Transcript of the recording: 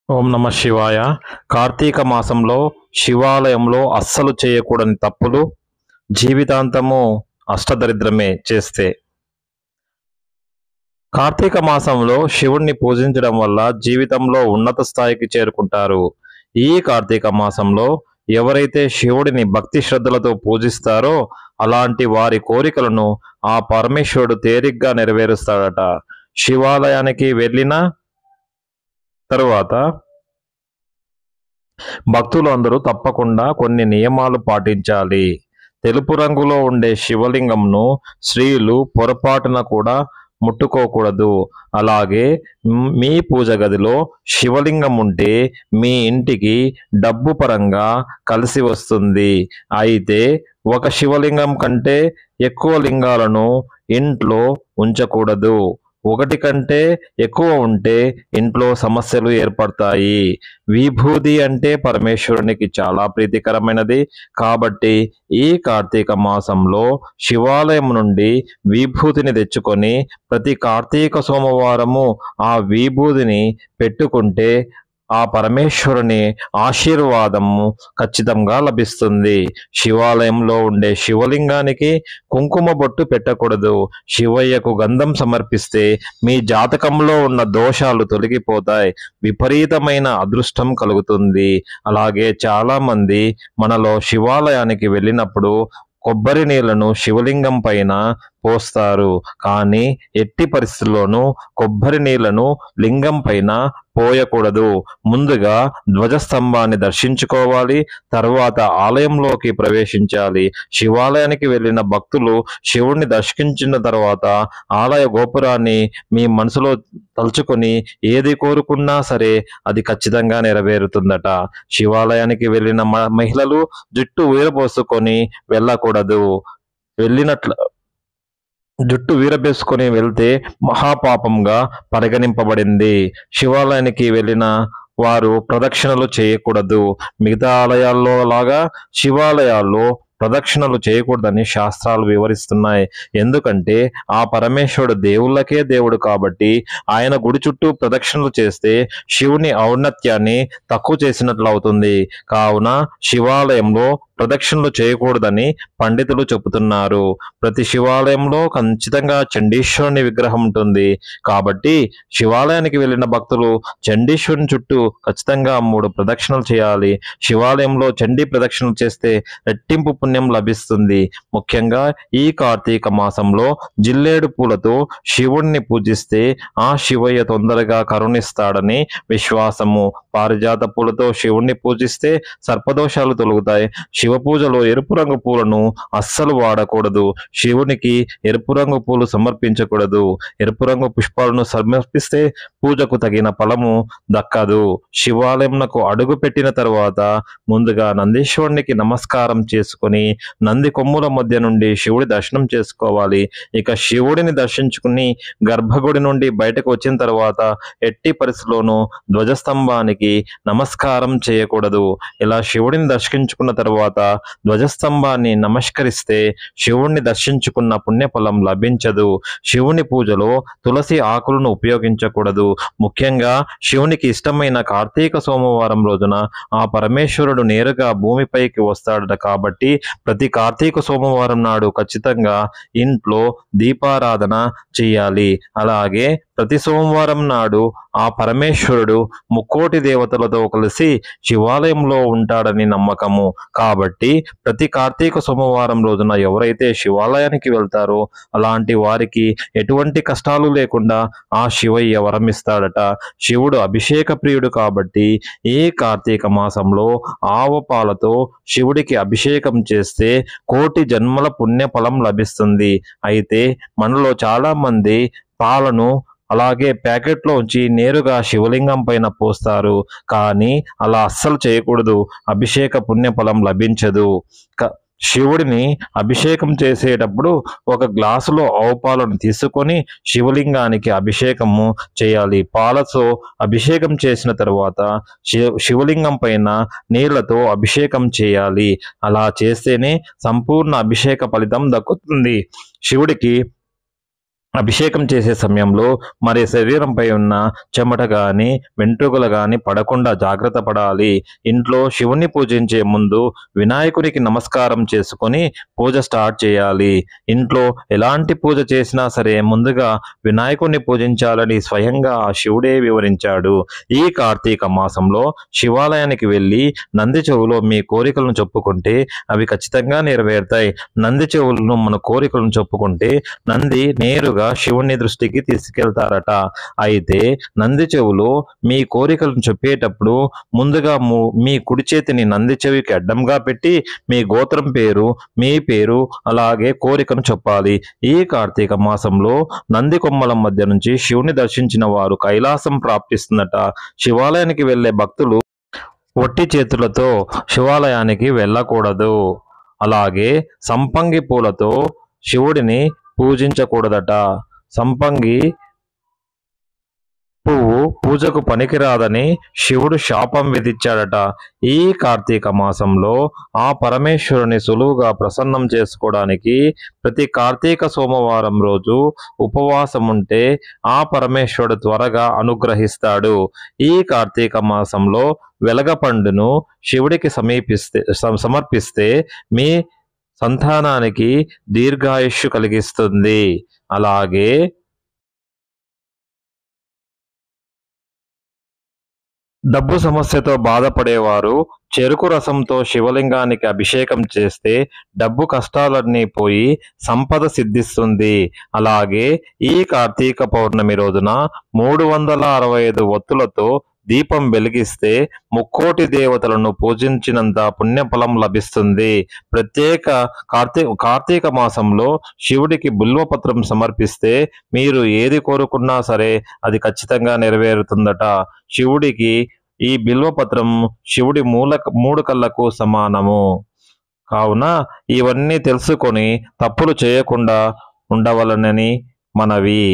ఓం నమ శివాయ. కార్తీక మాసంలో శివాలయంలో అస్సలు చేయకూడని తప్పులు, జీవితాంతము అష్టదరిద్రమే చేస్తే. కార్తీక మాసంలో శివుణ్ణి పూజించడం వల్ల జీవితంలో ఉన్నత స్థాయికి చేరుకుంటారు. ఈ కార్తీక మాసంలో ఎవరైతే శివుడిని భక్తి శ్రద్ధలతో పూజిస్తారో అలాంటి వారి కోరికలను ఆ పరమేశ్వరుడు తేలిగ్గా నెరవేరుస్తాడట. శివాలయానికి వెళ్ళిన తరువాత భక్తులు అందరూ తప్పకుండా కొన్ని నియమాలు పాటించాలి. తెలుపు రంగులో ఉండే శివలింగంను స్త్రీలు పొరపాటున కూడా ముట్టుకోకూడదు. అలాగే మీ పూజ గదిలో శివలింగం ఉంటే మీ ఇంటికి డబ్బు పరంగా కలిసి వస్తుంది. అయితే ఒక శివలింగం కంటే ఎక్కువ లింగాలను ఇంట్లో ఉంచకూడదు. ఒకటి కంటే ఎక్కువ ఉంటే ఇంట్లో సమస్యలు ఏర్పడతాయి. విభూది అంటే పరమేశ్వరునికి చాలా ప్రీతికరమైనది. కాబట్టి ఈ కార్తీక మాసంలో శివాలయం నుండి విభూతిని తెచ్చుకొని ప్రతి కార్తీక సోమవారము ఆ విభూతిని పెట్టుకుంటే ఆ పరమేశ్వరుని ఆశీర్వాదము ఖచ్చితంగా లభిస్తుంది. శివాలయంలో ఉండే శివలింగానికి కుంకుమ బొట్టు పెట్టకూడదు. శివయ్యకు గంధం సమర్పిస్తే మీ జాతకంలో ఉన్న దోషాలు తొలగిపోతాయి, విపరీతమైన అదృష్టం కలుగుతుంది. అలాగే చాలా మంది మనలో శివాలయానికి వెళ్ళినప్పుడు కొబ్బరి నీళ్లను శివలింగం పైన పోస్తారు. కానీ ఎట్టి పరిస్థితుల్లోనూ కొబ్బరి నీళ్లను లింగం పైన పోయకూడదు. ముందుగా ధ్వజస్తంభాన్ని దర్శించుకోవాలి, తర్వాత ఆలయంలోకి ప్రవేశించాలి. శివాలయానికి వెళ్ళిన భక్తులు శివుణ్ణి దర్శించిన తర్వాత ఆలయ గోపురాన్ని మీ మనసులో తలుచుకొని ఏది కోరుకున్నా సరే అది ఖచ్చితంగా నెరవేరుతుందట. శివాలయానికి వెళ్ళిన మహిళలు జుట్టు వీరబోసుకొని వెళ్ళకూడదు. జుట్టు వీరబేసుకొని వెళ్తే మహాపాపంగా పరిగణింపబడింది. శివాలయానికి వెళ్ళిన వారు ప్రదక్షిణలు చేయకూడదు. మిగతా ఆలయాల్లో లాగా శివాలయాల్లో ప్రదక్షిణలు చేయకూడదని శాస్త్రాలు వివరిస్తున్నాయి. ఎందుకంటే ఆ పరమేశ్వరుడు దేవుళ్ళకే దేవుడు కాబట్టి ఆయన గుడి చుట్టూ ప్రదక్షిణలు చేస్తే శివుని ఔన్నత్యాన్ని తక్కువ చేసినట్లు అవుతుంది. కావున శివాలయంలో ప్రదక్షిణలు చేయకూడదని పండితులు చెబుతున్నారు. ప్రతి శివాలయంలో ఖచ్చితంగా చండీశ్వరుని విగ్రహం ఉంటుంది. కాబట్టి శివాలయానికి వెళ్ళిన భక్తులు చండీశ్వరుని చుట్టూ ఖచ్చితంగా 3 ప్రదక్షిణలు చేయాలి. శివాలయంలో చండీ ప్రదక్షిణలు చేస్తే రెట్టింపు పుణ్యం లభిస్తుంది. ముఖ్యంగా ఈ కార్తీక మాసంలో జిల్లేడు పూలతో శివుణ్ణి పూజిస్తే ఆ శివయ్య తొందరగా కరుణిస్తాడని విశ్వాసము. పారిజాత పూలతో శివుణ్ణి పూజిస్తే సర్పదోషాలు తొలగుతాయి. శివ పూజలో ఎరుపు రంగు పూలను అస్సలు వాడకూడదు. శివునికి ఎరుపు రంగు పూలు సమర్పించకూడదు. ఎరుపు రంగు పుష్పాలను సమర్పిస్తే పూజకు తగిన ఫలము దక్కదు. శివాలయంకు అడుగు పెట్టిన తర్వాత ముందుగా నందీశ్వరునికి నమస్కారం చేసుకుని నంది కొమ్ముల మధ్య నుండి శివుడి దర్శనం చేసుకోవాలి. ఇక శివుడిని దర్శించుకుని గర్భగుడి నుండి బయటకు వచ్చిన తర్వాత ఎట్టి పరిస్థితుల్లోనూ ధ్వజస్తంభానికి నమస్కారం చేయకూడదు. ఇలా శివుడిని దర్శించుకున్న తర్వాత ధ్వజస్తంభాన్ని నమస్కరిస్తే శివుణ్ణి దర్శించుకున్న పుణ్యఫలం లభించదు. శివుని పూజలో తులసి ఆకులను ఉపయోగించకూడదు. ముఖ్యంగా శివునికి ఇష్టమైన కార్తీక సోమవారం రోజున ఆ పరమేశ్వరుడు నేరుగా భూమిపైకి వస్తాడట. కాబట్టి ప్రతి కార్తీక సోమవారం నాడు ఖచ్చితంగా ఇంట్లో దీపారాధన చేయాలి. అలాగే ప్రతి సోమవారం నాడు ఆ పరమేశ్వరుడు ముక్కోటి దేవతలతో కలిసి శివాలయంలో ఉంటాడని నమ్మకము. కాబట్టి ప్రతి కార్తీక సోమవారం రోజున ఎవరైతే శివాలయానికి వెళ్తారో అలాంటి వారికి ఎటువంటి కష్టాలు లేకుండా ఆ శివయ్య వరమిస్తాడట. శివుడు అభిషేక ప్రియుడు కాబట్టి ఈ కార్తీక మాసంలో ఆవు పాలతో శివుడికి అభిషేకం చేస్తే కోటి జన్మల పుణ్యఫలం లభిస్తుంది. అయితే మనలో చాలా మంది పాలను అలాగే ప్యాకెట్లో ఉంచి నేరుగా శివలింగం పైన పోస్తారు. కానీ అలా అస్సలు చేయకూడదు. అభిషేక పుణ్యఫలం లభించదు. శివుడిని అభిషేకం చేసేటప్పుడు ఒక గ్లాసులో ఆవు పాలను తీసుకొని శివలింగానికి అభిషేకము చేయాలి. పాలతో అభిషేకం చేసిన తర్వాత శివలింగం పైన నీళ్లతో అభిషేకం చేయాలి. అలా చేస్తేనే సంపూర్ణ అభిషేక ఫలితం దక్కుతుంది. శివుడికి అభిషేకం చేసే సమయంలో మరి శరీరంపై ఉన్న చెమట గాని వెంట్రుకలు గాని పడకుండా జాగ్రత్త పడాలి. ఇంట్లో శివుణ్ణి పూజించే ముందు వినాయకునికి నమస్కారం చేసుకొని పూజ స్టార్ట్ చేయాలి. ఇంట్లో ఎలాంటి పూజ చేసినా సరే ముందుగా వినాయకుడిని పూజించాలని స్వయంగా ఆ శివుడే వివరించాడు. ఈ కార్తీక మాసంలో శివాలయానికి వెళ్ళి నంది చెవులో మీ కోరికలను చెప్పుకుంటే అవి ఖచ్చితంగా నెరవేరుతాయి. నంది చెవులను మన కోరికలను చెప్పుకుంటే నంది నేరుగా శివుని దృష్టికి తీసుకెళ్తారట. అయితే నంది చెవులో మీ కోరికలను చెప్పేటప్పుడు ముందుగా మీ కుడి చేతిని నంది చెవికి అడ్డంగా పెట్టి మీ గోత్రం పేరు, మీ పేరు, అలాగే కోరికను చెప్పాలి. ఈ కార్తీక మాసంలో నంది కొమ్మల మధ్య నుంచి శివుని దర్శించిన వారు కైలాసం ప్రాప్తిస్తుందట. శివాలయానికి వెళ్లే భక్తులు ఒట్టి చేతులతో శివాలయానికి వెళ్ళకూడదు. అలాగే సంపంగి పూలతో శివుడిని పూజించకూడదట. సంపంగి పువ్వు పూజకు పనికిరాదని శివుడు శాపం విధించాడట. ఈ కార్తీక మాసంలో ఆ పరమేశ్వరుని సులువుగా ప్రసన్నం చేసుకోవడానికి ప్రతి కార్తీక సోమవారం రోజు ఉపవాసం ఉంటే ఆ పరమేశ్వరుడు త్వరగా అనుగ్రహిస్తాడు. ఈ కార్తీక మాసంలో వెలగపండును శివుడికి సమర్పిస్తే మీ సంతానానికి దీర్ఘాయుష్షు కలిగిస్తుంది. అలాగే డబ్బు సమస్యతో బాధపడేవారు చెరుకు రసంతో శివలింగానికి అభిషేకం చేస్తే డబ్బు కష్టాలన్నీ పోయి సంపద సిద్ధిస్తుంది. అలాగే ఈ కార్తీక పౌర్ణమి రోజున 365 ఒత్తులతో దీపం వెలిగిస్తే ముక్కోటి దేవతలను పూజించినంత పుణ్యఫలం లభిస్తుంది. ప్రత్యేక కార్తీక మాసంలో శివుడికి బిల్వపత్రం సమర్పిస్తే మీరు ఏది కోరుకున్నా సరే అది ఖచ్చితంగా నెరవేరుతుందట. శివుడికి ఈ బిల్వపత్రం శివుడి మూడు కళ్ళకు సమానము. కావున ఇవన్నీ తెలుసుకొని తప్పులు చేయకుండా ఉండవలనని మనవి.